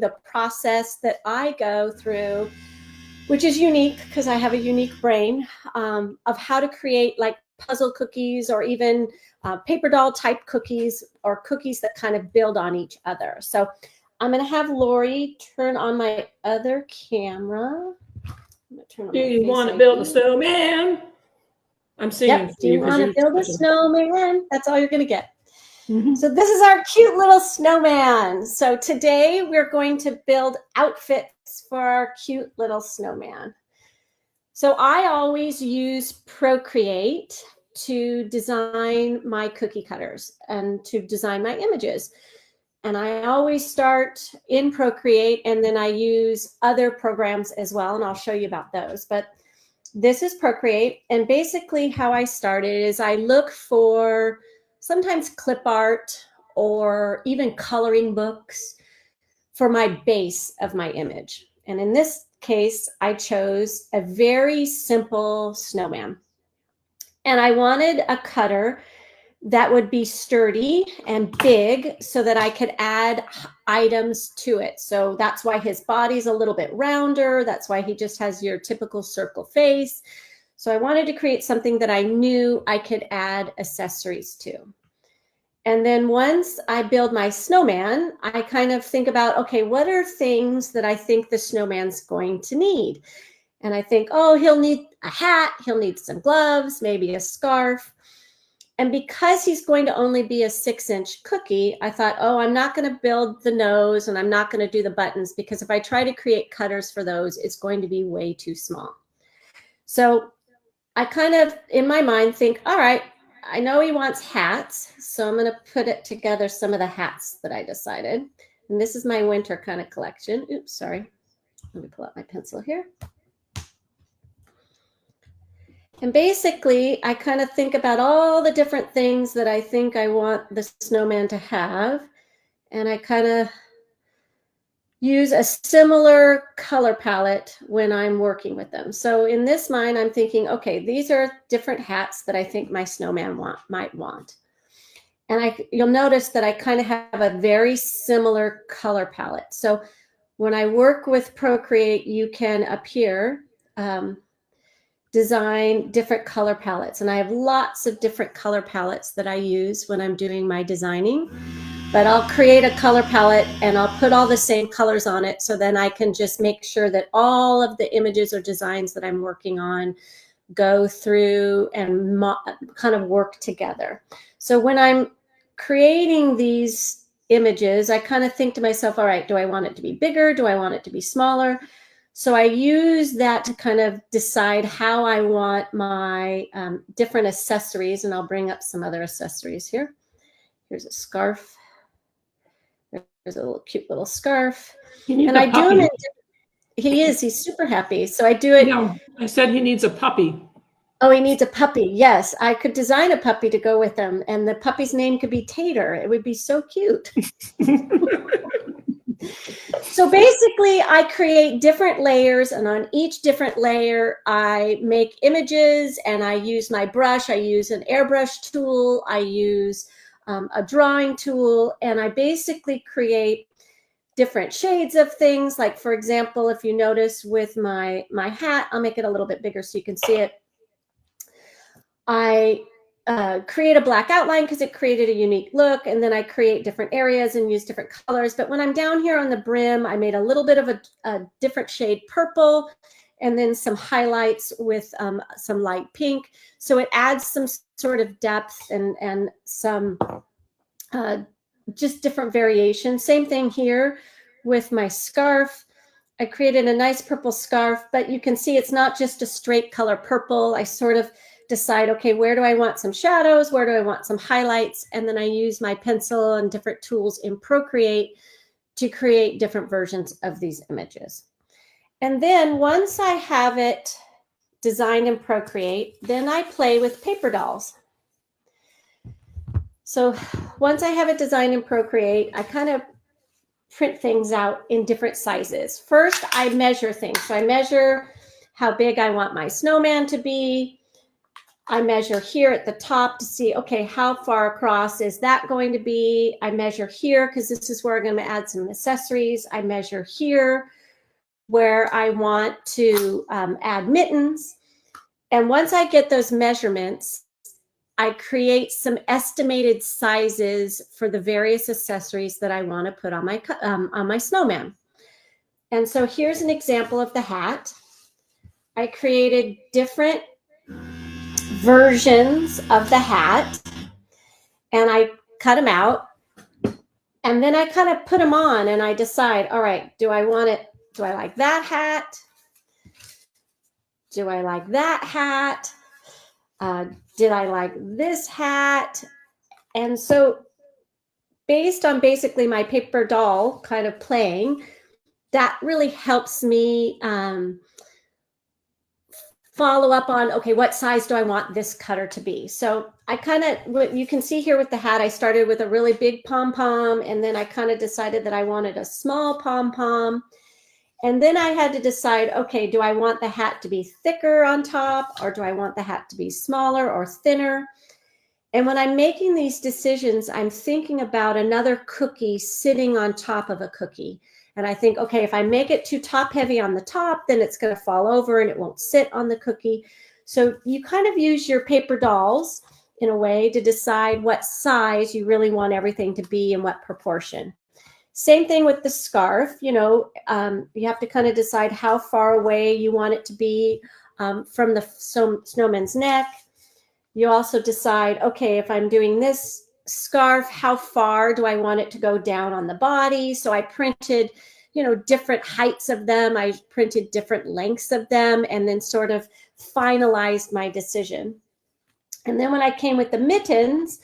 the process that I go through, which is unique because I have a unique brain, of how to create like puzzle cookies or even paper doll type cookies or cookies that kind of build on each other. So I'm going to have Lori turn on my other camera. Do you want to build a snowman? I'm singing. Yep. Do you want to build a snowman? That's all you're going to get. So this is our cute little snowman. So today we're going to build outfits for our cute little snowman. So I always use Procreate to design my cookie cutters and to design my images. And I always start in Procreate, and then I use other programs as well, and I'll show you about those. But this is Procreate, and basically how I started is I look for sometimes clip art or even coloring books for my base of my image. And in this case, I chose a very simple snowman. And I wanted a cutter that would be sturdy and big so that I could add items to it. So that's why his body's a little bit rounder. That's why he just has your typical circle face. So I wanted to create something that I knew I could add accessories to. And then once I build my snowman, I kind of think about, okay, what are things that I think the snowman's going to need? And I think, oh, he'll need a hat, he'll need some gloves, maybe a scarf. And because he's going to only be a 6-inch cookie, I thought, oh, I'm not going to build the nose and I'm not going to do the buttons, because if I try to create cutters for those, it's going to be way too small. So I kind of, in my mind, think, all right, I know he wants hats, so I'm going to put it together, some of the hats that I decided. And this is my winter kind of collection. Oops, sorry. Let me pull out my pencil here. And basically, I kind of think about all the different things that I think I want the snowman to have. And I kind of use a similar color palette when I'm working with them. So in this mind, I'm thinking, okay, these are different hats that I think my snowman might want. And you'll notice that I kind of have a very similar color palette. So when I work with Procreate, you can up here design different color palettes. And I have lots of different color palettes that I use when I'm doing my designing. But I'll create a color palette and I'll put all the same colors on it, so then I can just make sure that all of the images or designs that I'm working on go through and kind of work together. So when I'm creating these images, I kind of think to myself, all right, do I want it to be bigger? Do I want it to be smaller? So I use that to kind of decide how I want my different accessories, and I'll bring up some other accessories here. Here's a scarf. There's a little cute little scarf. And I do them. He's super happy. So I do it. No, I said he needs a puppy. Oh, he needs a puppy. Yes, I could design a puppy to go with him, and the puppy's name could be Tater. It would be so cute. So basically, I create different layers, and on each different layer, I make images, and I use my brush. I use an airbrush tool. I use a drawing tool, and I basically create different shades of things. Like, for example, if you notice with my hat, I'll make it a little bit bigger so you can see it. I create a black outline because it created a unique look, and then I create different areas and use different colors. But when I'm down here on the brim, I made a little bit of a different shade purple, and then some highlights with some light pink. So it adds some sort of depth and some just different variations. Same thing here with my scarf. I created a nice purple scarf, but you can see it's not just a straight color purple. I sort of decide, okay, where do I want some shadows? Where do I want some highlights? And then I use my pencil and different tools in Procreate to create different versions of these images. And then once I have it designed in Procreate, then I play with paper dolls. So once I have it designed in Procreate, I kind of print things out in different sizes. First, I measure things. So I measure how big I want my snowman to be. I measure here at the top to see, okay, how far across is that going to be? I measure here because this is where I'm going to add some accessories. I measure here where I want to add mittens. And once I get those measurements, I create some estimated sizes for the various accessories that I want to put on my snowman. And so here's an example of the hat. I created different versions of the hat and I cut them out. And then I kind of put them on and I decide, all right, do I like that hat? Do I like that hat? Did I like this hat? And so based on basically my paper doll kind of playing, that really helps me follow up on, okay, what size do I want this cutter to be? So I kind of, what you can see here with the hat, I started with a really big pom-pom, and then I kind of decided that I wanted a small pom-pom. And then I had to decide, okay, do I want the hat to be thicker on top, or do I want the hat to be smaller or thinner? And when I'm making these decisions, I'm thinking about another cookie sitting on top of a cookie. And I think, okay, if I make it too top heavy on the top, then it's going to fall over and it won't sit on the cookie. So you kind of use your paper dolls in a way to decide what size you really want everything to be and what proportion. Same thing with the scarf. You know, you have to kind of decide how far away you want it to be from the snowman's neck. You also decide, okay, if I'm doing this scarf, how far do I want it to go down on the body? So I printed, you know, different heights of them. I printed different lengths of them and then sort of finalized my decision. And then when I came with the mittens,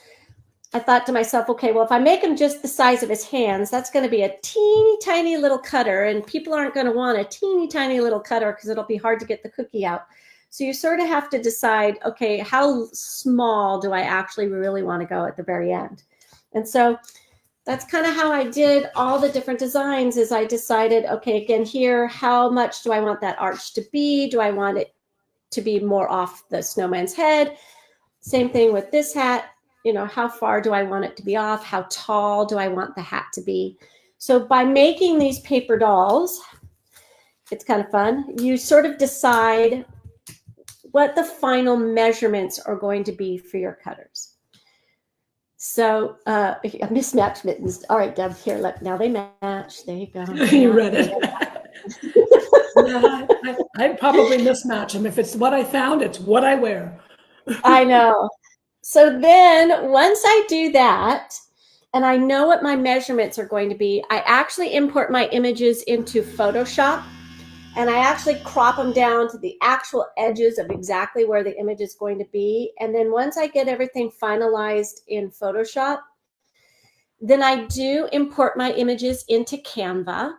I thought to myself, okay, well, if I make him just the size of his hands, that's going to be a teeny tiny little cutter, and people aren't going to want a teeny tiny little cutter because it'll be hard to get the cookie out. So you sort of have to decide, okay, how small do I actually really want to go at the very end? And so that's kind of how I did all the different designs. Is I decided, okay, again here, how much do I want that arch to be? Do I want it to be more off the snowman's head? Same thing with this hat. You know, how far do I want it to be off? How tall do I want the hat to be? So by making these paper dolls, it's kind of fun. You sort of decide what the final measurements are going to be for your cutters. So mismatched mittens. All right, Deb, here, look, now they match. There you go. You read it. Yeah, I'd probably mismatch them. If it's what I found, it's what I wear. I know. So then once I do that, and I know what my measurements are going to be, I actually import my images into Photoshop, and I actually crop them down to the actual edges of exactly where the image is going to be. And then once I get everything finalized in Photoshop, then I do import my images into Canva,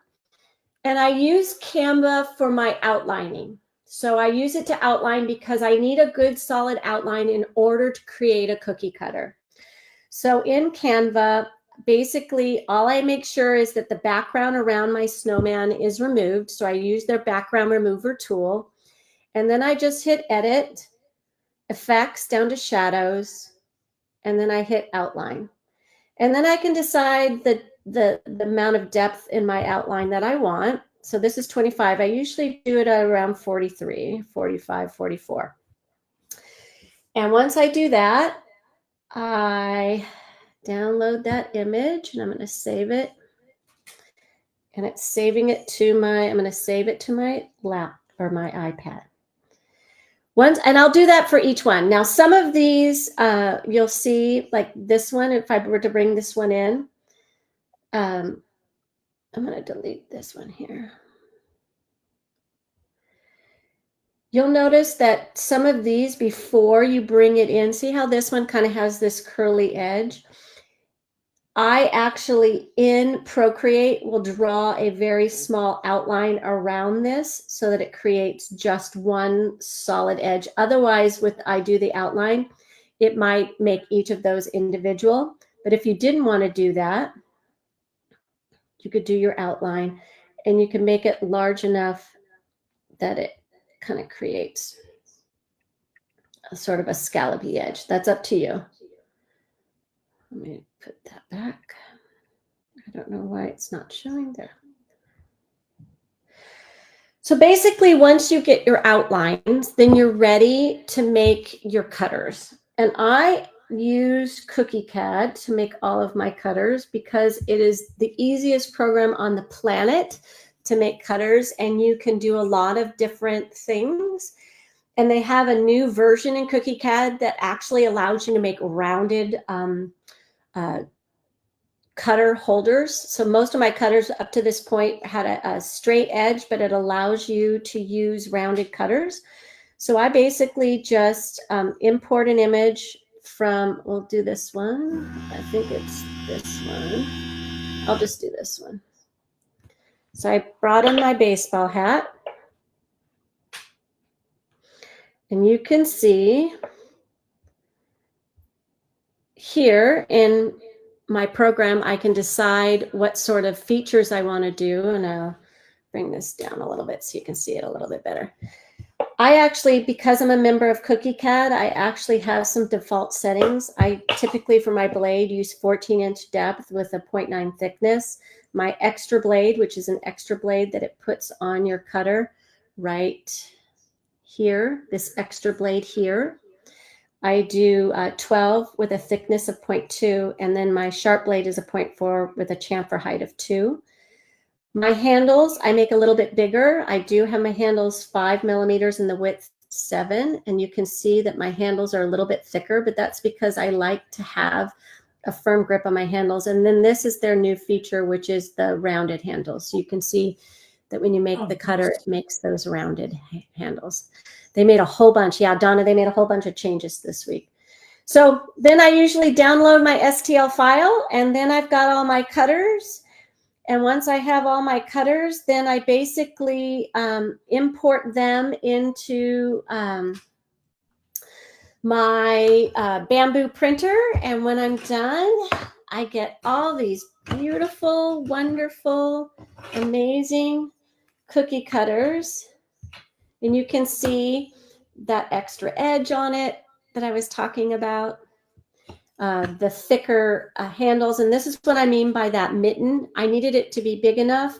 and I use Canva for my outlining. So I use it to outline because I need a good solid outline in order to create a cookie cutter. So in Canva, basically all I make sure is that the background around my snowman is removed. So I use their background remover tool. And then I just hit edit, effects down to shadows, and then I hit outline. And then I can decide the amount of depth in my outline that I want. So this is 25. I usually do it at around 43, 45, 44. And once I do that, I download that image and I'm going to save it. And it's saving it to I'm going to save it to my lap or my iPad. And I'll do that for each one. Now, some of these you'll see, like this one, if I were to bring this one in, I'm going to delete this one here. You'll notice that some of these, before you bring it in, see how this one kind of has this curly edge? I actually, in Procreate, will draw a very small outline around this so that it creates just one solid edge. Otherwise, I do the outline, it might make each of those individual. But if you didn't want to do that, you could do your outline and you can make it large enough that it kind of creates sort of a scallopy edge. That's up to you. Let me put that back. I don't know why it's not showing there. So basically, once you get your outlines, then you're ready to make your cutters. And I use CookieCAD to make all of my cutters because it is the easiest program on the planet to make cutters, and you can do a lot of different things. And they have a new version in CookieCAD that actually allows you to make rounded cutter holders. So most of my cutters up to this point had a straight edge, but it allows you to use rounded cutters. So I basically just import an image from, we'll do this one. I think it's this one. I'll just do this one. So I brought in my baseball hat. And you can see here in my program, I can decide what sort of features I want to do. And I'll bring this down a little bit so you can see it a little bit better. I actually, because I'm a member of CookieCAD, I actually have some default settings. I typically, for my blade, use 14-inch depth with a 0.9 thickness. My extra blade, which is an extra blade that it puts on your cutter right here, this extra blade here. I do 12 with a thickness of 0.2, and then my sharp blade is a 0.4 with a chamfer height of 2. My handles, I make a little bit bigger. I do have my handles 5 millimeters and the width 7, and you can see that my handles are a little bit thicker, but that's because I like to have a firm grip on my handles. And then this is their new feature, which is the rounded handles. So you can see that when you make the cutter, it makes those rounded handles. They made a whole bunch. Yeah, Donna, they made a whole bunch of changes this week. So then I usually download my STL file, and then I've got all my cutters. And once I have all my cutters, then I basically import them into my bamboo printer. And when I'm done, I get all these beautiful, wonderful, amazing cookie cutters. And you can see that extra edge on it that I was talking about, the thicker handles. And this is what I mean by that mitten. I needed it to be big enough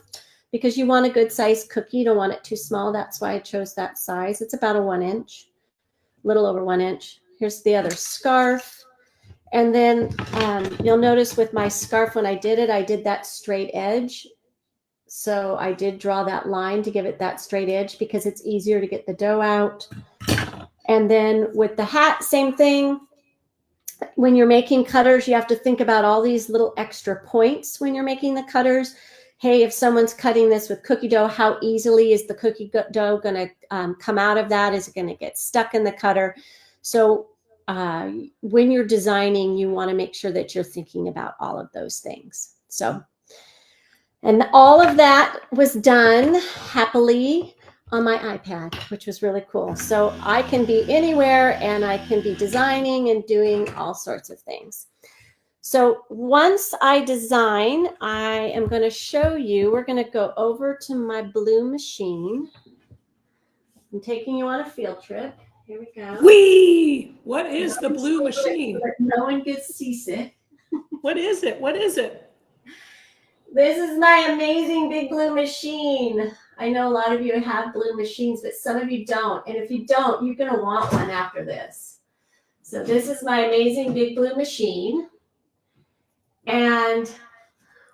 because you want a good sized cookie. You don't want it too small. That's why I chose that size. It's about a 1 inch, a little over 1 inch. Here's the other scarf. And then you'll notice with my scarf, when I did that straight edge. So I did draw that line to give it that straight edge because it's easier to get the dough out. And then with the hat, same thing. When you're making cutters, you have to think about all these little extra points when you're making the cutters. Hey, if someone's cutting this with cookie dough, how easily is the cookie dough going to come out of that? Is it going to get stuck in the cutter? So when you're designing, you want to make sure that you're thinking about all of those things. So, and all of that was done happily on my iPad, which was really cool. So I can be anywhere and I can be designing and doing all sorts of things. So once I design, I am going to show you, we're going to go over to my blue machine. I'm taking you on a field trip. Here we go. Whee! What is the blue machine? No one gets seasick. What is it? What is it? This is my amazing big blue machine. I know a lot of you have blue machines, but some of you don't. And if you don't, you're going to want one after this. So this is my amazing big blue machine. And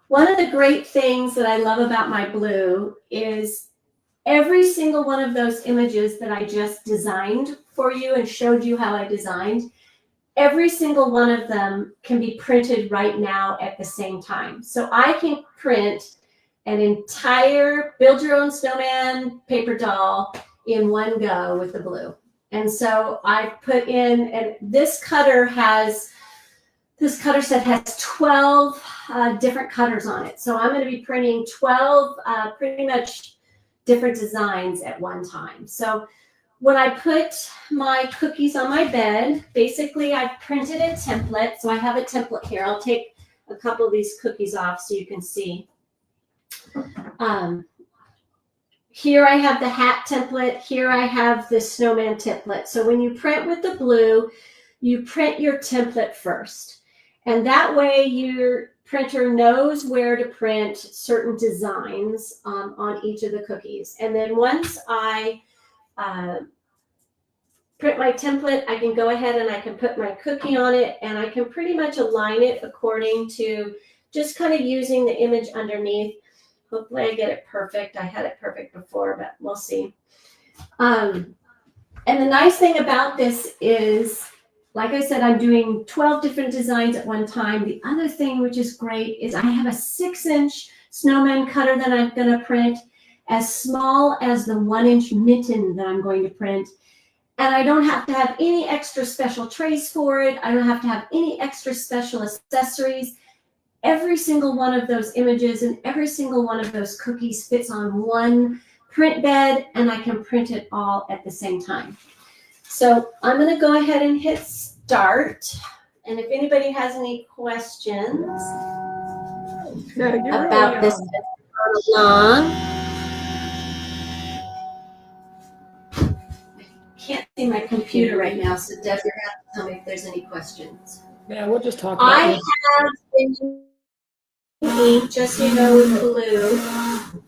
one of the great things that I love about my blue is every single one of those images that I just designed for you and showed you how I designed, every single one of them can be printed right now at the same time. So I can print an entire build your own snowman paper doll in one go with the blue. And so I put in, and this cutter set has 12 different cutters on it. So I'm going to be printing 12 pretty much different designs at one time. So when I put my cookies on my bed, basically I've printed a template. So I have a template here. I'll take a couple of these cookies off so you can see. here I have the hat template. Here I have the snowman template. So when you print with the blue, you print your template first. And that way your printer knows where to print certain designs on each of the cookies. And then once I print my template, I can go ahead and I can put my cookie on it, and I can pretty much align it according to just kind of using the image underneath. Hopefully I get it perfect. I had it perfect before, but we'll see. And the nice thing about this is, like I said, I'm doing 12 different designs at one time. The other thing, which is great, is I have a 6-inch snowman cutter that I'm going to print, as small as the 1-inch mitten that I'm going to print. And I don't have to have any extra special trays for it. I don't have to have any extra special accessories. Every single one of those images and every single one of those cookies fits on one print bed, and I can print it all at the same time. So I'm going to go ahead and hit start. And if anybody has any questions about this along, can't see my computer right now, so Deb, you're going to have to tell me if there's any questions. Yeah, we'll just talk about it. I have been ink, just so you know, with blue.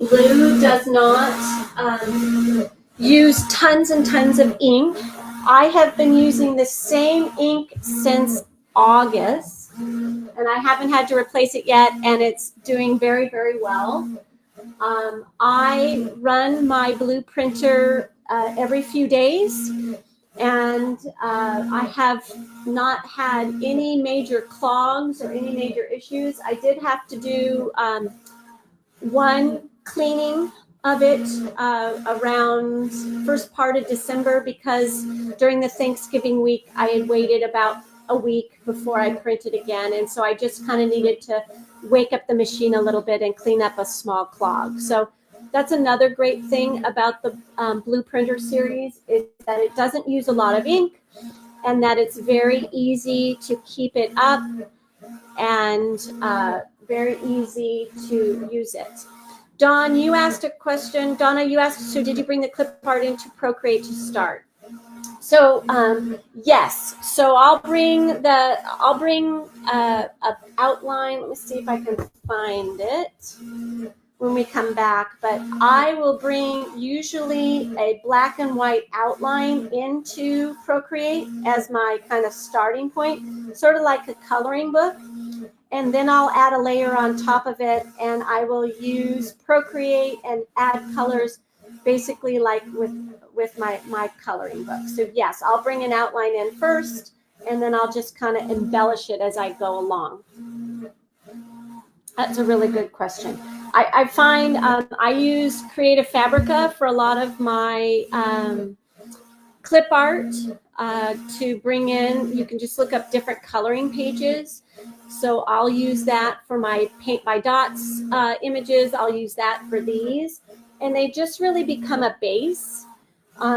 Blue does not use tons and tons of ink. I have been using the same ink since August, and I haven't had to replace it yet, and it's doing very, very well. I run my blue printer every few days, and I have not had any major clogs or any major issues. I did have to do one cleaning of it around first part of December, because during the Thanksgiving week I had waited about a week before I printed again, and so I just kind of needed to wake up the machine a little bit and clean up a small clog. So that's another great thing about the Blue Printer series, is that it doesn't use a lot of ink, and that it's very easy to keep it up and very easy to use it. Dawn, you asked a question. Donna, you asked, so did you bring the clip art into Procreate to start? So yes. So I'll bring an outline. Let me see if I can find it when we come back. But I will bring usually a black and white outline into Procreate as my kind of starting point, sort of like a coloring book. And then I'll add a layer on top of it, and I will use Procreate and add colors basically like with my coloring book. So yes, I'll bring an outline in first, and then I'll just kind of embellish it as I go along. That's a really good question. I find I use Creative Fabrica for a lot of my clip art to bring in. You can just look up different coloring pages. So I'll use that for my Paint by Dots images. I'll use that for these. And they just really become a base.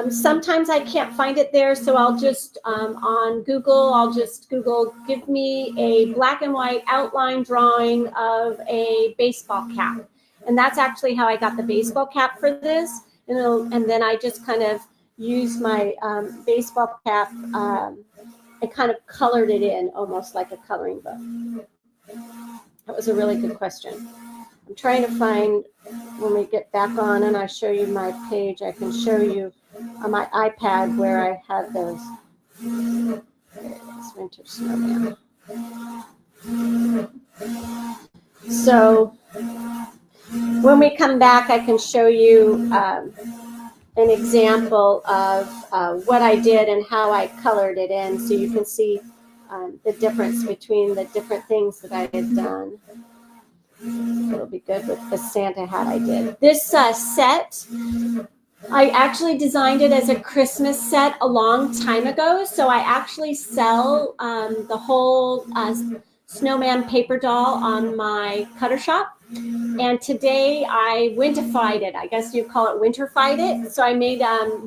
Sometimes I can't find it there, so I'll just, on Google, I'll just Google, give me a black and white outline drawing of a baseball cap. And that's actually how I got the baseball cap for this. And then I just kind of used my baseball cap and kind of colored it in almost like a coloring book. That was a really good question. I'm trying to find, when we get back on and I show you my page, I can show you on my iPad where I had those. It's Winter Snowman. So when we come back, I can show you an example of what I did and how I colored it in, so you can see the difference between the different things that I had done. It'll be good with the Santa hat I did. This set, I actually designed it as a Christmas set a long time ago, so I actually sell the whole snowman paper doll on my cutter shop. And today I winterfied it. I guess you'd call it winterfied it. So I made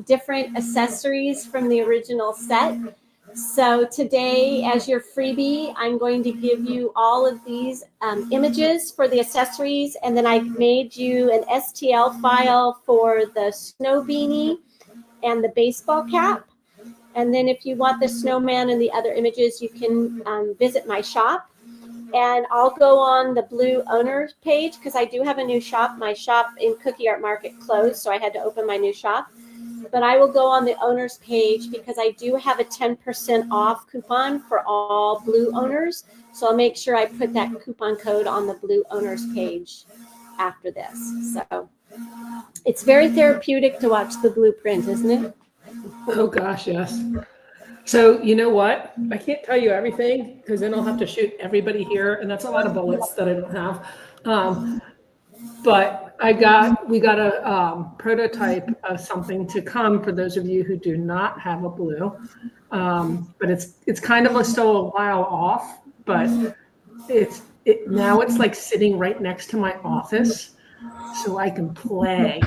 different accessories from the original set So today, as your freebie, I'm going to give you all of these images for the accessories, and then I made you an STL file for the snow beanie and the baseball cap. And then if you want the snowman and the other images, you can visit my shop. And I'll go on the Blue owners page because I do have a new shop. My shop in Cookie Art Market closed, so I had to open my new shop. But I will go on the owners page because I do have a 10% off coupon for all Blue owners. So I'll make sure I put that coupon code on the Blue owners page after this. So it's very therapeutic to watch the blueprint, isn't it? Oh gosh, yes. So you know what? I can't tell you everything because then I'll have to shoot everybody here, and that's a lot of bullets that I don't have. But we got a prototype of something to come for those of you who do not have a Blue. But it's kind of still a while off, but now it's like sitting right next to my office, so I can play,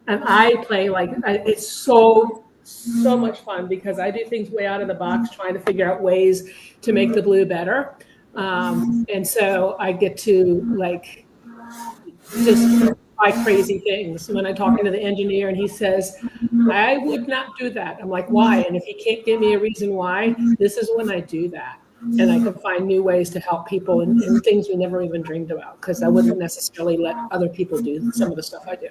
and I play like it's so much fun because I do things way out of the box, trying to figure out ways to make the Blue better. And so I get to like just try crazy things. When I'm talking to the engineer and he says, I would not do that. I'm like, why? And if he can't give me a reason why, this is when I do that. And I can find new ways to help people and things we never even dreamed about because I wouldn't necessarily let other people do some of the stuff I do.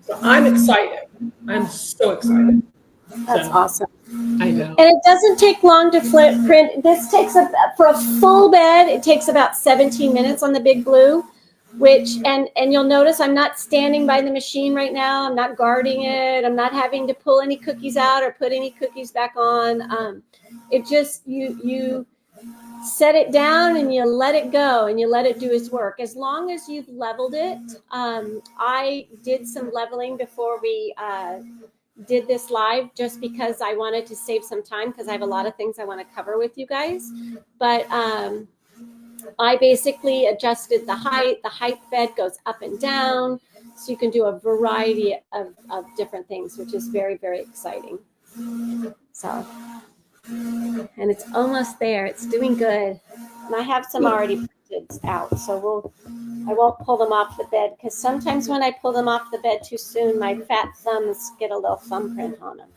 So I'm excited. I'm so excited. That's awesome. I know. And it doesn't take long to print. This takes for a full bed, it takes about 17 minutes on the Big Blue, and you'll notice I'm not standing by the machine right now. I'm not guarding it. I'm not having to pull any cookies out or put any cookies back on. It just, you set it down and you let it go and you let it do its work. As long as you've leveled it, I did some leveling before we did this live just because I wanted to save some time because I have a lot of things I want to cover with you guys. But I basically adjusted the height. The height bed goes up and down. So you can do a variety of different things, which is very, very exciting. So, and it's almost there. It's doing good. And I have some already printed out. So I won't pull them off the bed because sometimes when I pull them off the bed too soon, my fat thumbs get a little thumbprint on them.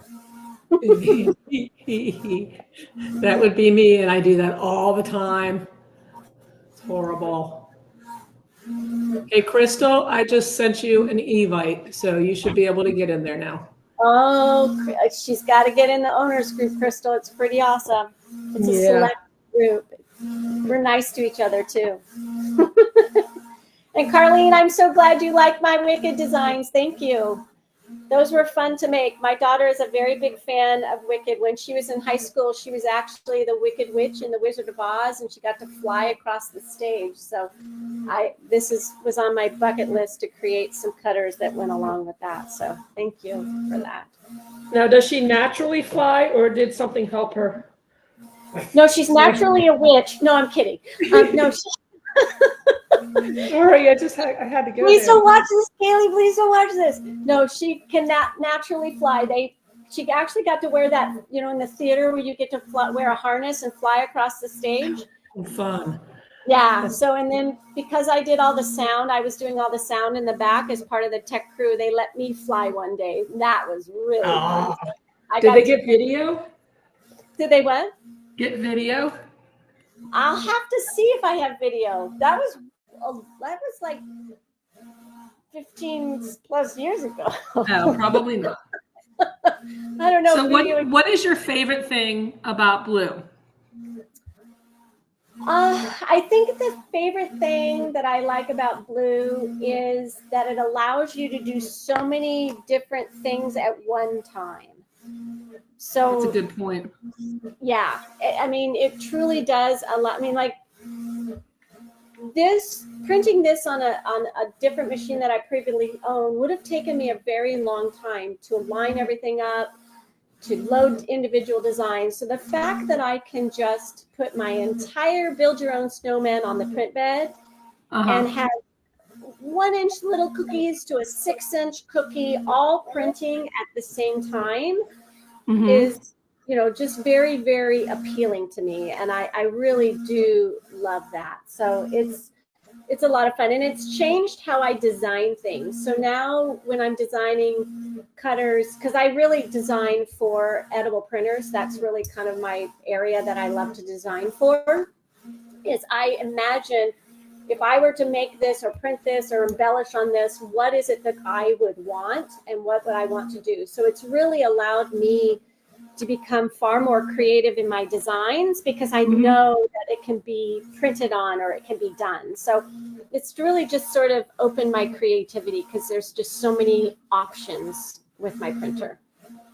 That would be me, and I do that all the time. It's horrible. Hey, Crystal, I just sent you an Evite, so you should be able to get in there now. Oh, she's got to get in the owners group, Crystal. It's pretty awesome. It's a select group. We're nice to each other, too. And Carlene, I'm so glad you like my Wicked designs. Thank you. Those were fun to make. My daughter is a very big fan of Wicked. When she was in high school, she was actually the Wicked Witch in the Wizard of Oz, and she got to fly across the stage. So this was on my bucket list to create some cutters that went along with that. So thank you for that. Now, does she naturally fly, or did something help her? No, she's naturally a witch. No, I'm kidding. No, Sorry, I had to go. Please don't watch this, Kaylee. Please don't watch this. No, she cannot naturally fly. She actually got to wear that, in the theater where you get to wear a harness and fly across the stage. Fun. Yeah. So, and then because I did all the sound, I was doing all the sound in the back as part of the tech crew. They let me fly one day. That was really fun. Did they get video? Did they what? Get video? I'll have to see if I have video. That was like 15 plus years ago. No, probably not. I don't know. So what is your favorite thing about Blue? I think the favorite thing that I like about Blue is that it allows you to do so many different things at one time. So that's a good point. Yeah. I mean, it truly does a lot. I mean, like printing this on a different machine that I previously owned would have taken me a very long time to line everything up, to load individual designs. So the fact that I can just put my entire build your own snowman on the print bed and have 1-inch little cookies to a 6-inch cookie all printing at the same time is just very, very appealing to me. And I really do love that. So it's a lot of fun, and it's changed how I design things. So now when I'm designing cutters, because I really design for edible printers, that's really kind of my area that I love to design for, is I imagine if I were to make this or print this or embellish on this, what is it that I would want and what would I want to do? So it's really allowed me to become far more creative in my designs, because I know that it can be printed on or it can be done. So it's really just sort of opened my creativity, because there's just so many options with my printer.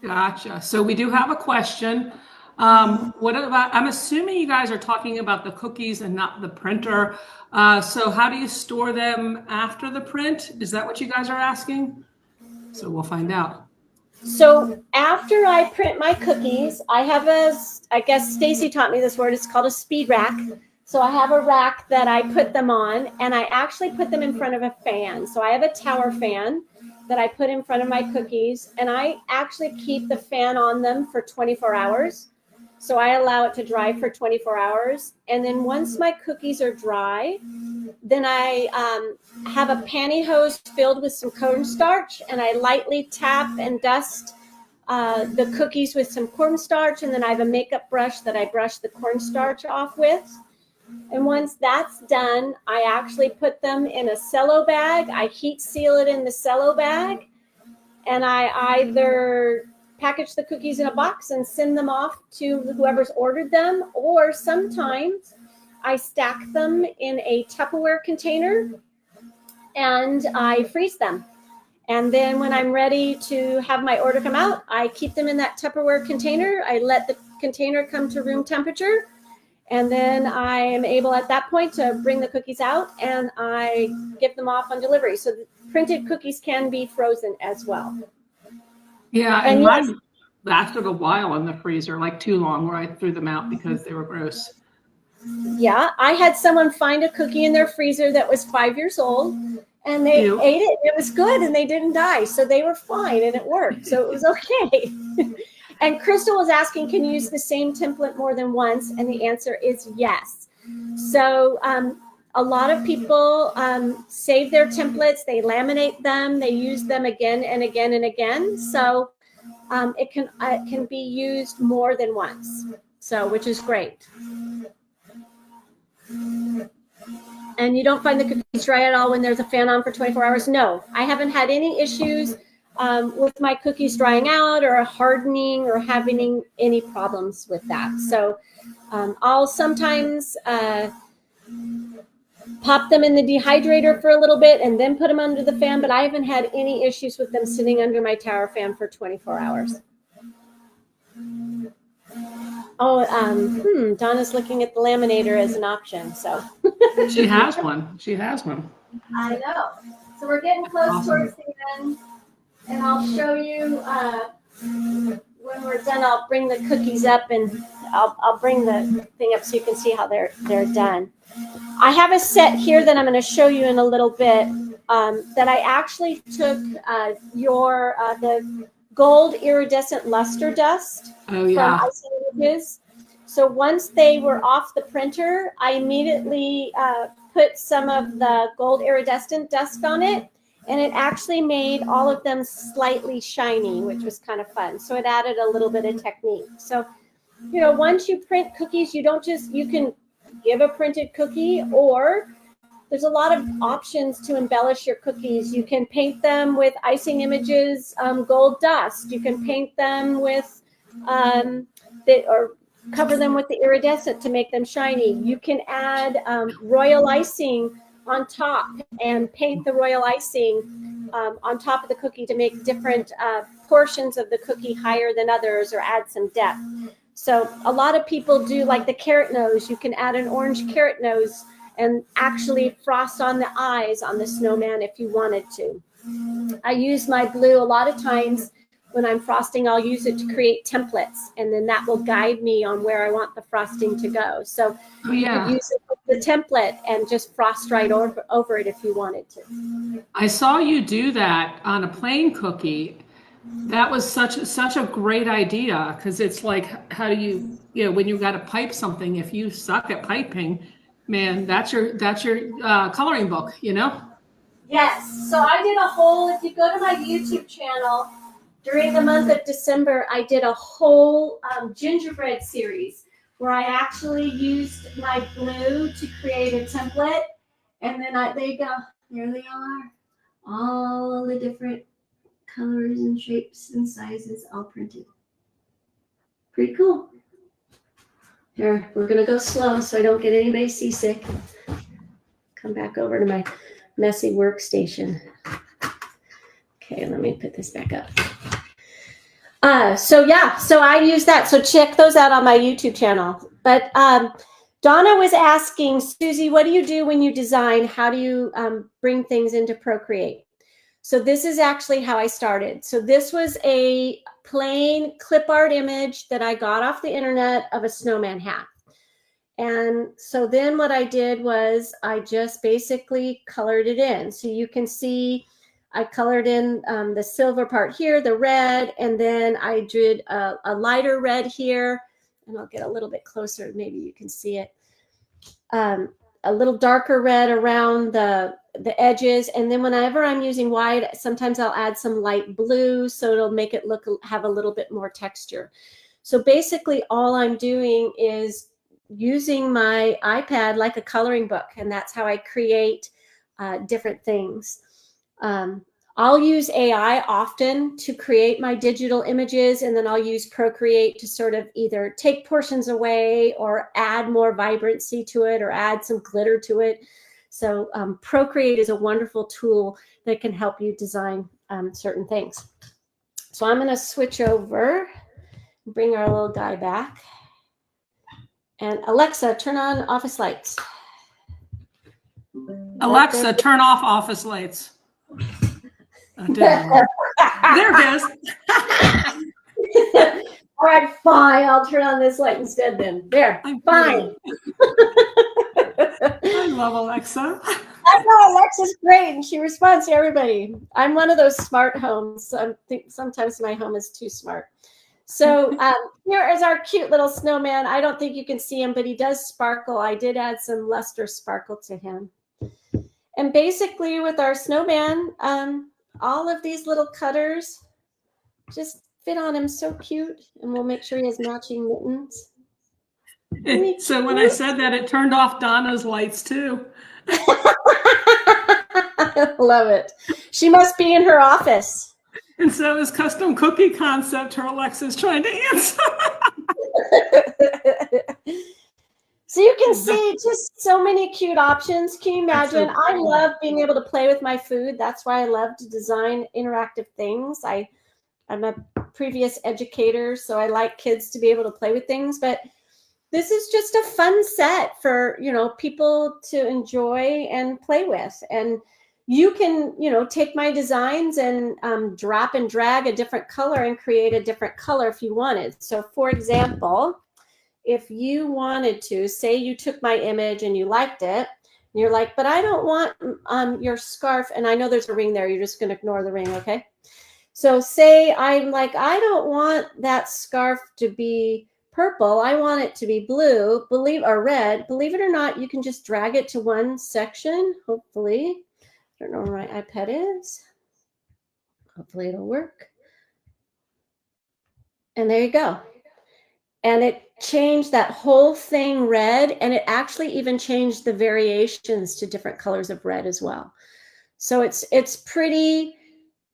Gotcha. So we do have a question. What about, I'm assuming you guys are talking about the cookies and not the printer. So how do you store them after the print? Is that what you guys are asking? So we'll find out. So after I print my cookies, I have I guess Stacy taught me this word, it's called a speed rack. So I have a rack that I put them on, and I actually put them in front of a fan. So I have a tower fan that I put in front of my cookies, and I actually keep the fan on them for 24 hours. So I allow it to dry for 24 hours. And then once my cookies are dry, then I have a pantyhose filled with some cornstarch, and I lightly tap and dust the cookies with some cornstarch. And then I have a makeup brush that I brush the cornstarch off with. And once that's done, I actually put them in a cello bag. I heat seal it in the cello bag, and I either package the cookies in a box and send them off to whoever's ordered them, or sometimes I stack them in a Tupperware container and I freeze them. And then when I'm ready to have my order come out, I keep them in that Tupperware container. I let the container come to room temperature, and then I am able at that point to bring the cookies out and I get them off on delivery. So the printed cookies can be frozen as well. Yeah, and mine lasted a while in the freezer, like too long, where I threw them out because they were gross. Yeah, I had someone find a cookie in their freezer that was 5 years old, and they ate it. It was good, and they didn't die, so they were fine, and it worked, so it was okay. And Crystal was asking, can you use the same template more than once? And the answer is yes. So a lot of people save their templates, they laminate them, they use them again and again and again. So it can be used more than once, so which is great. And you don't find the cookies dry at all when there's a fan on for 24 hours? No, I haven't had any issues with my cookies drying out or hardening or having any problems with that. So I'll sometimes pop them in the dehydrator for a little bit and then put them under the fan, but I haven't had any issues with them sitting under my tower fan for 24 hours. Oh, Donna's looking at the laminator as an option, so. She has one. She has one. I know. So we're getting close towards the end, and I'll show you when we're done. I'll bring the cookies up, and I'll bring the thing up so you can see how they're done. I have a set here that I'm going to show you in a little bit that I actually took the gold iridescent luster dust from Icing images. So once they were off the printer, I immediately put some of the gold iridescent dust on it, and it actually made all of them slightly shiny, which was kind of fun. So it added a little bit of technique. So, once you print cookies, you can give a printed cookie, or there's a lot of options to embellish your cookies. You can paint them with Icing Images gold dust. You can paint them with or cover them with the iridescent to make them shiny. You can add royal icing on top and paint the royal icing on top of the cookie to make different portions of the cookie higher than others or add some depth. So a lot of people do like the carrot nose. You can add an orange carrot nose and actually frost on the eyes on the snowman if you wanted to. I use my blue a lot of times. When I'm frosting, I'll use it to create templates, and then that will guide me on where I want the frosting to go. So you could use it with the template and just frost right over it if you wanted to. I saw you do that on a plain cookie. That was such a great idea, because it's like, how do you, when you got to pipe something, if you suck at piping, man, that's your coloring book, Yes. So I did a whole, if you go to my YouTube channel, during the month of December, I did a whole gingerbread series where I actually used my glue to create a template. And then there you go. There they are. All the different colors and shapes and sizes all printed. Pretty cool. Here, we're going to go slow so I don't get anybody seasick. Come back over to my messy workstation. Okay, let me put this back up. So I use that. So check those out on my YouTube channel. But Donna was asking, Susie, what do you do when you design? How do you bring things into Procreate? So this is actually how I started. So this was a plain clip art image that I got off the internet of a snowman hat. And so then what I did was I just basically colored it in. So you can see I colored in the silver part here, the red, and then I did a lighter red here. And I'll get a little bit closer, maybe you can see it. A little darker red around the edges. And then whenever I'm using white, sometimes I'll add some light blue so it'll make it have a little bit more texture. So basically all I'm doing is using my iPad like a coloring book, and that's how I create different things. I'll use AI often to create my digital images, and then I'll use Procreate to sort of either take portions away or add more vibrancy to it or add some glitter to it. So Procreate is a wonderful tool that can help you design certain things. So I'm going to switch over, bring our little guy back. And Alexa, turn on office lights. Alexa, turn off office lights. Oh, there it is. All right, fine. I'll turn on this light instead then. There, I'm fine. I love Alexa. I know, Alexa's great, and she responds to everybody. I'm one of those smart homes. I think sometimes my home is too smart. So here is our cute little snowman. I don't think you can see him, but he does sparkle. I did add some luster sparkle to him. And basically with our snowman, all of these little cutters just fit on him so cute. And we'll make sure he has matching mittens. So when I said that, it turned off Donna's lights too. I love it. She must be in her office. And so is Custom Cookie Concept, her Alexa's trying to answer. So you can see just so many cute options. Can you imagine? So I love being able to play with my food. That's why I love to design interactive things. I'm a previous educator, so I like kids to be able to play with things. But this is just a fun set for, people to enjoy and play with. And you can, take my designs and drop and drag a different color and create a different color if you wanted. So for example, if you wanted to, say you took my image and you liked it, and you're like, but I don't want your scarf, and I know there's a ring there, you're just going to ignore the ring, okay? So say I'm like, I don't want that scarf to be purple, I want it to be blue, or red. Believe it or not, you can just drag it to one section, hopefully. I don't know where my iPad is. Hopefully it'll work. And there you go. And it changed that whole thing red, and it actually even changed the variations to different colors of red as well. So it's pretty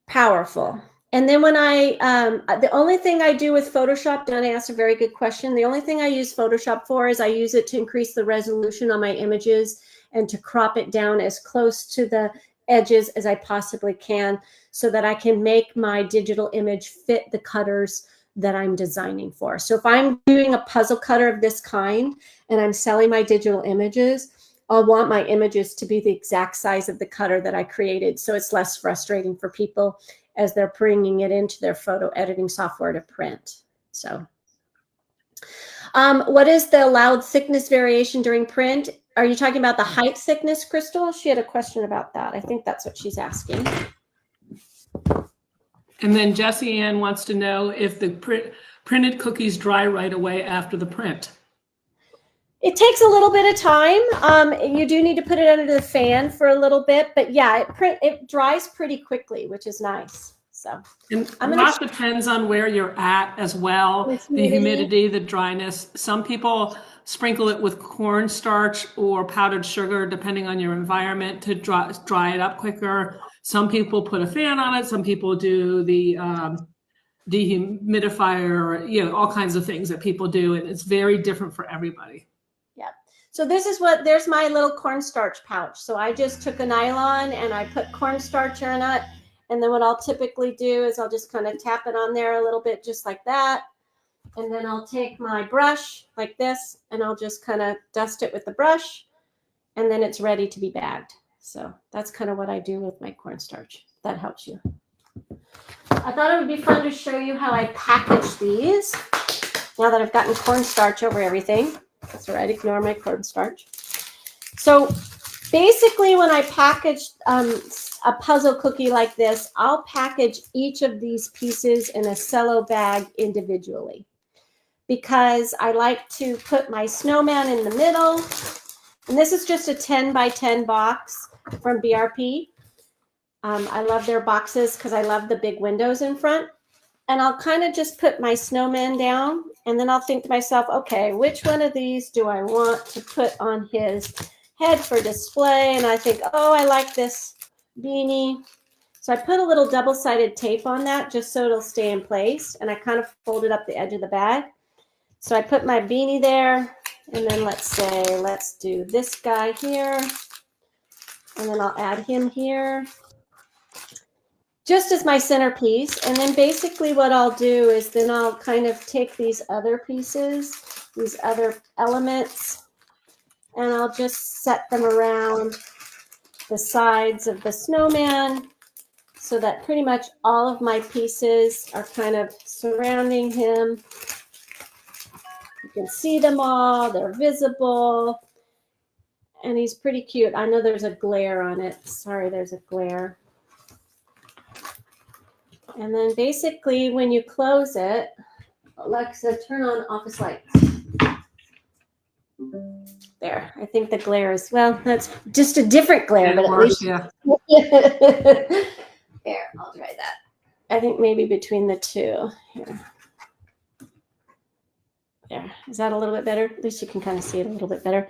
powerful. And then when the only thing I do with Photoshop, Donna asked a very good question. The only thing I use Photoshop for is I use it to increase the resolution on my images and to crop it down as close to the edges as I possibly can so that I can make my digital image fit the cutters that I'm designing for. So if I'm doing a puzzle cutter of this kind and I'm selling my digital images, I'll want my images to be the exact size of the cutter that I created, so it's less frustrating for people as they're bringing it into their photo editing software to print. So what is the allowed thickness variation during print? Are you talking about the height thickness, Crystal? She had a question about that. I think that's what she's asking. And then Jessie Ann wants to know if the printed cookies dry right away after the print. It takes a little bit of time. You do need to put it under the fan for a little bit, but yeah, it dries pretty quickly, which is nice. So and a lot depends on where you're at as well. The humidity, the dryness. Some people sprinkle it with cornstarch or powdered sugar, depending on your environment, to dry it up quicker. Some people put a fan on it. Some people do the dehumidifier, you know, all kinds of things that people do, and it's very different for everybody. Yeah. So this is there's my little cornstarch pouch. So I just took a nylon and I put cornstarch in it. And then what I'll typically do is I'll just kind of tap it on there a little bit, just like that. And then I'll take my brush like this and I'll just kind of dust it with the brush. And then it's ready to be bagged. So that's kind of what I do with my cornstarch. That helps you. I thought it would be fun to show you how I package these. Now that I've gotten cornstarch over everything. That's all right, ignore my cornstarch. So basically when I package a puzzle cookie like this, I'll package each of these pieces in a cello bag individually because I like to put my snowman in the middle. And this is just a 10 by 10 box from BRP. I love their boxes because I love the big windows in front. And I'll kind of just put my snowman down and then I'll think to myself, okay, which one of these do I want to put on his head for display? And I think, oh, I like this beanie. So I put a little double-sided tape on that just so it'll stay in place. And I kind of folded up the edge of the bag. So I put my beanie there. And then let's do this guy here. And then I'll add him here just as my centerpiece. And then basically what I'll do is then I'll kind of take these other pieces, these other elements, and I'll just set them around the sides of the snowman so that pretty much all of my pieces are kind of surrounding him. You can see them all, they're visible, and he's pretty cute. I know there's a glare on it. Sorry, there's a glare. And then basically when you close it, Alexa, turn on office lights. There, I think the glare is, well, that's just a different glare, but at least. Yeah. There, I'll try that. I think maybe between the two. Here. There, is that a little bit better? At least you can kind of see it a little bit better.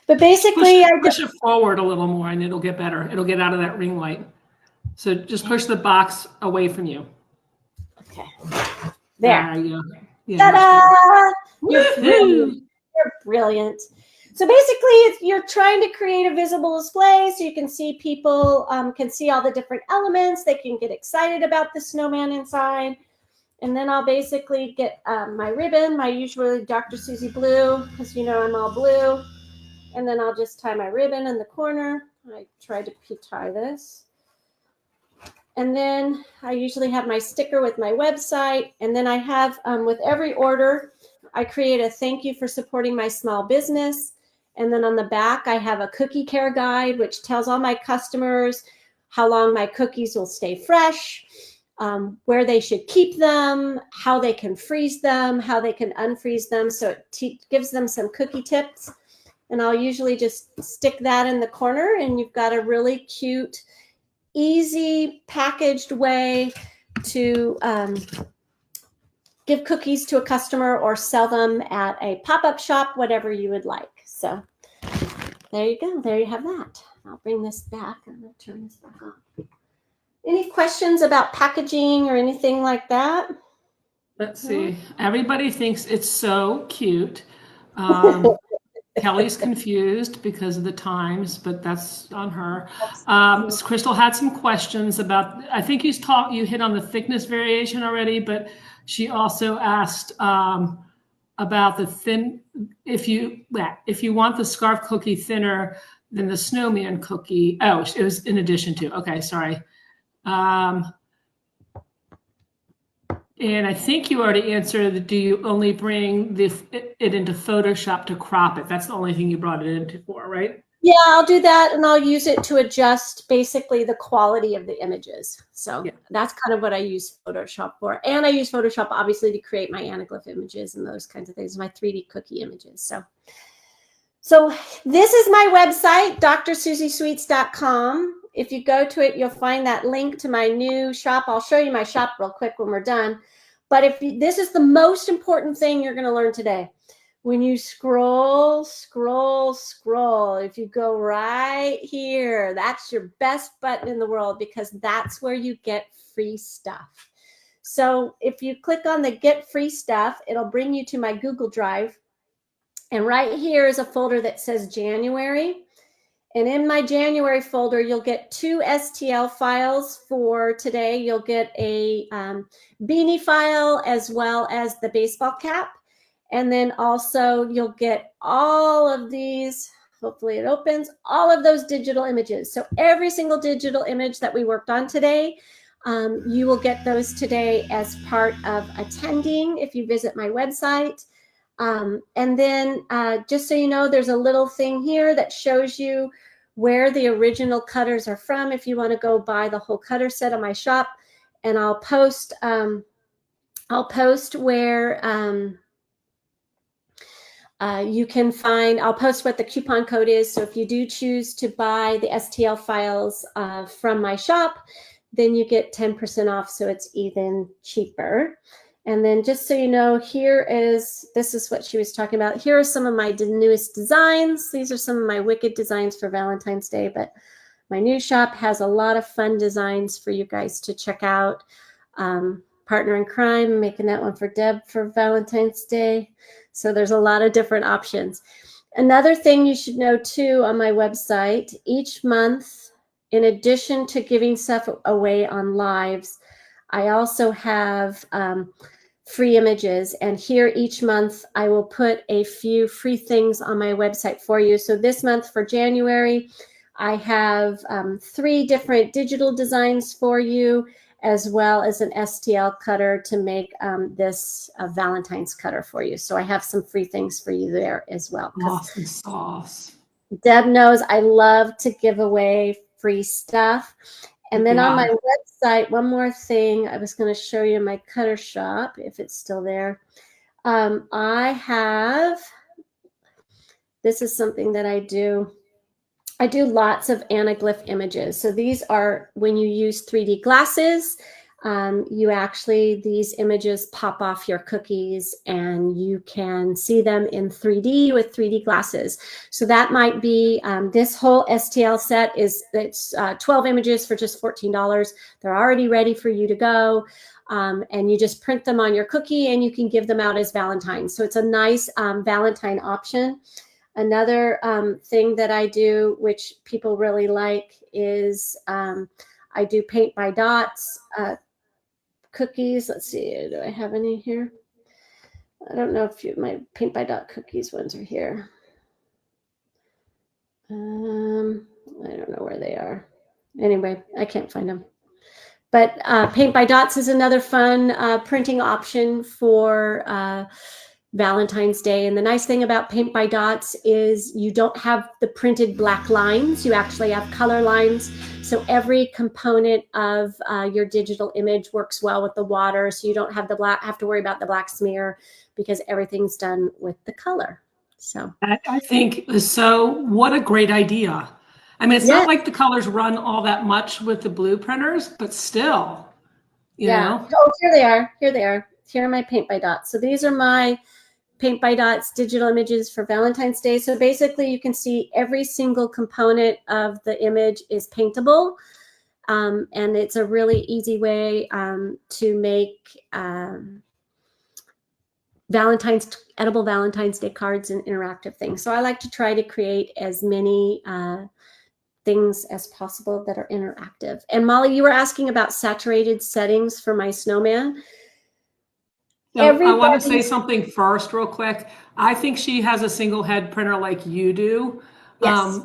But basically, push it forward a little more and it'll get better. It'll get out of that ring light. So just push the box away from you. Okay. There. You go. Yeah, ta-da! You're brilliant. So basically, you're trying to create a visible display so you can see people can see all the different elements. They can get excited about the snowman inside. And then I'll basically get my ribbon, my usually Dr. Susie blue, because you know I'm all blue. And then I'll just tie my ribbon in the corner. I tried to tie this. And then I usually have my sticker with my website. And then I have, with every order, I create a thank you for supporting my small business. And then on the back, I have a cookie care guide, which tells all my customers how long my cookies will stay fresh, where they should keep them, how they can freeze them, how they can unfreeze them. So it gives them some cookie tips. And I'll usually just stick that in the corner and you've got a really cute, easy packaged way to give cookies to a customer or sell them at a pop-up shop, whatever you would like. So there you go. There you have that. I'll bring this back. I'm going to turn this back on. Any questions about packaging or anything like that? Let's see. Everybody thinks it's so cute. Kelly's confused because of the times, but that's on her. Crystal had some questions about, I think you hit on the thickness variation already, but she also asked about the thin, if you want the scarf cookie thinner than the snowman cookie. Oh, it was in addition to, okay, sorry. And I think you already answered, do you only bring it into Photoshop to crop it? That's the only thing you brought it into for, right? Yeah, I'll do that, and I'll use it to adjust basically the quality of the images. So that's kind of what I use Photoshop for. And I use Photoshop, obviously, to create my anaglyph images and those kinds of things, my 3D cookie images. So this is my website, drsusiesweets.com. If you go to it, you'll find that link to my new shop. I'll show you my shop real quick when we're done. But this is the most important thing you're going to learn today. When you scroll, if you go right here, that's your best button in the world, because that's where you get free stuff. So if you click on the Get Free Stuff, it'll bring you to my Google Drive. And right here is a folder that says January. And in my January folder, you'll get 2 STL files for today. You'll get a beanie file as well as the baseball cap. And then also you'll get all of these, hopefully it opens, all of those digital images. So every single digital image that we worked on today, you will get those today as part of attending if you visit my website. And then just so you know, there's a little thing here that shows you where the original cutters are from if you want to go buy the whole cutter set on my shop. And I'll post where you can find, I'll post what the coupon code is. So if you do choose to buy the STL files from my shop, then you get 10% off. So it's even cheaper. And then just so you know, this is what she was talking about. Here are some of my newest designs. These are some of my wicked designs for Valentine's Day, but my new shop has a lot of fun designs for you guys to check out. Partner in Crime, I'm making that one for Deb for Valentine's Day. So there's a lot of different options. Another thing you should know too on my website, each month, in addition to giving stuff away on lives, I also have free images. And here each month, I will put a few free things on my website for you. So this month for January, I have 3 different digital designs for you, as well as an STL cutter to make this Valentine's cutter for you. So I have some free things for you there as well. Awesome sauce. Deb knows I love to give away free stuff. And then on my website, one more thing, I was going to show you my cutter shop, if it's still there. This is something that I do. I do lots of anaglyph images. So these are, when you use 3D glasses, these images pop off your cookies and you can see them in 3D with 3D glasses. So that might be, this whole STL set it's 12 images for just $14. They're already ready for you to go. And you just print them on your cookie and you can give them out as Valentine's. So it's a nice Valentine option. Another thing that I do, which people really like, is I do paint by dots cookies. Let's see, do I have any here? I don't know if my paint by dot cookies ones are here. I don't know where they are. Anyway, I can't find them. But paint by dots is another fun printing option for Valentine's Day. And the nice thing about paint by dots is you don't have the printed black lines. You actually have color lines. So every component of your digital image works well with the water. So you don't have have to worry about the black smear because everything's done with the color. So I think so. What a great idea. I mean, it's not like the colors run all that much with the blue printers, but still, you know. Oh, here they are. Here they are. Here are my paint by dots. So these are my paint by dots digital images for Valentine's Day. So basically you can see every single component of the image is paintable. And it's a really easy way to make edible Valentine's Day cards and interactive things. So I like to try to create as many things as possible that are interactive. And Molly, you were asking about saturated settings for my snowman. So I want to say something first real quick. I think she has a single head printer like you do. Yes.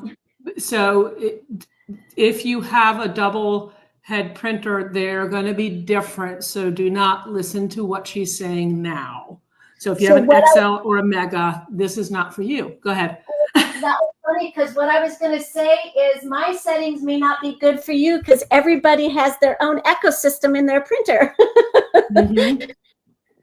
If you have a double head printer, they're going to be different. So do not listen to what she's saying now. So if you have an XL or a Mega, this is not for you. Go ahead. That was funny because what I was going to say is my settings may not be good for you because everybody has their own ecosystem in their printer.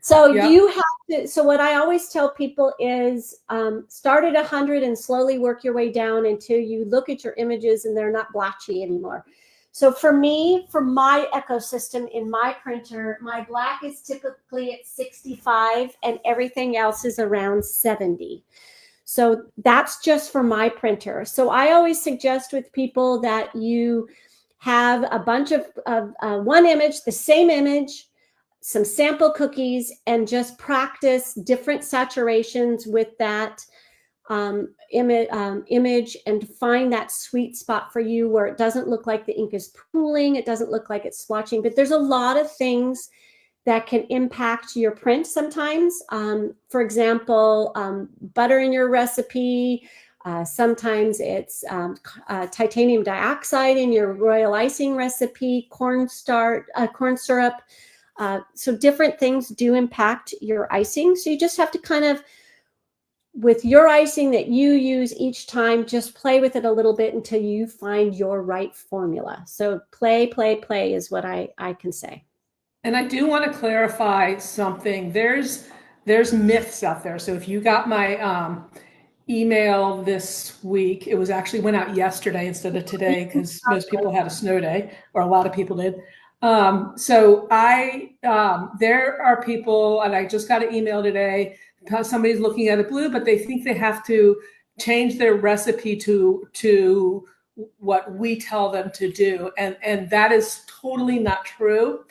So you have to, so what I always tell people is start at 100 and slowly work your way down until you look at your images and they're not blotchy anymore. So for me, for my ecosystem in my printer, my black is typically at 65 and everything else is around 70. So that's just for my printer. So I always suggest with people that you have a bunch of one image, the same image, some sample cookies, and just practice different saturations with that image and find that sweet spot for you where it doesn't look like the ink is pooling, it doesn't look like it's splotching, but there's a lot of things that can impact your print sometimes. For example, butter in your recipe, sometimes it's titanium dioxide in your royal icing recipe, corn syrup. So different things do impact your icing. So you just have to kind of, with your icing that you use each time, just play with it a little bit until you find your right formula. So play, play, play is what I can say. And I do want to clarify something. There's myths out there. So if you got my email this week, it was actually went out yesterday instead of today because most people had a snow day, or a lot of people did. So there are people, and I just got an email today, somebody's looking at a blue, but they think they have to change their recipe to what we tell them to do. And that is totally not true.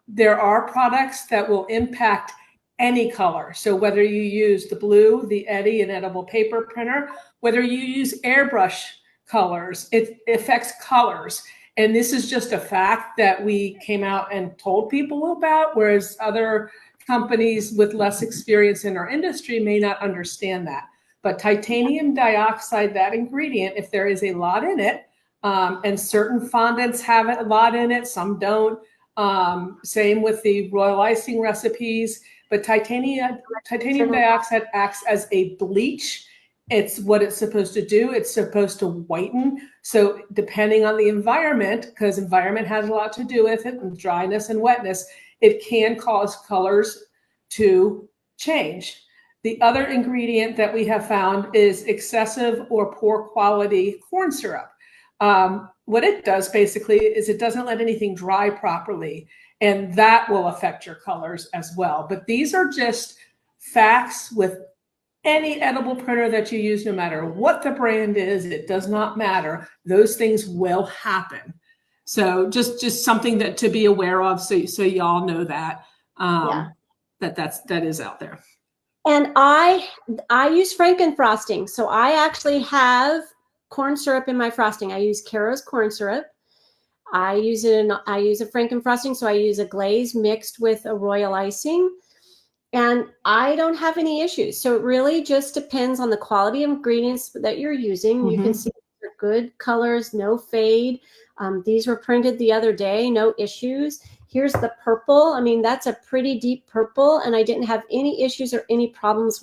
There are products that will impact any color. So whether you use the blue, the Eddie, an edible paper printer, whether you use airbrush colors, it affects colors. And this is just a fact that we came out and told people about, whereas other companies with less experience in our industry may not understand that. But titanium dioxide, that ingredient, if there is a lot in it, and certain fondants have a lot in it, some don't. Same with the royal icing recipes, but titanium dioxide acts as a bleach. It's what it's supposed to do. It's supposed to whiten. So depending on the environment, because environment has a lot to do with it, and dryness and wetness, it can cause colors to change. The other ingredient that we have found is excessive or poor quality corn syrup. What it does basically is it doesn't let anything dry properly, and that will affect your colors as well. But these are just facts with any edible printer that you use, no matter what the brand is, it does not matter. Those things will happen. So just something that to be aware of, so y'all know that that is out there. And I use Franken frosting, so I actually have corn syrup in my frosting. I use Caro's corn syrup. I use a Franken frosting, so I use a glaze mixed with a royal icing, and I don't have any issues. So it really just depends on the quality of ingredients that you're using. You can see they're good colors, no fade. These were printed the other day, no issues. Here's the purple. I mean, that's a pretty deep purple, and I didn't have any issues or any problems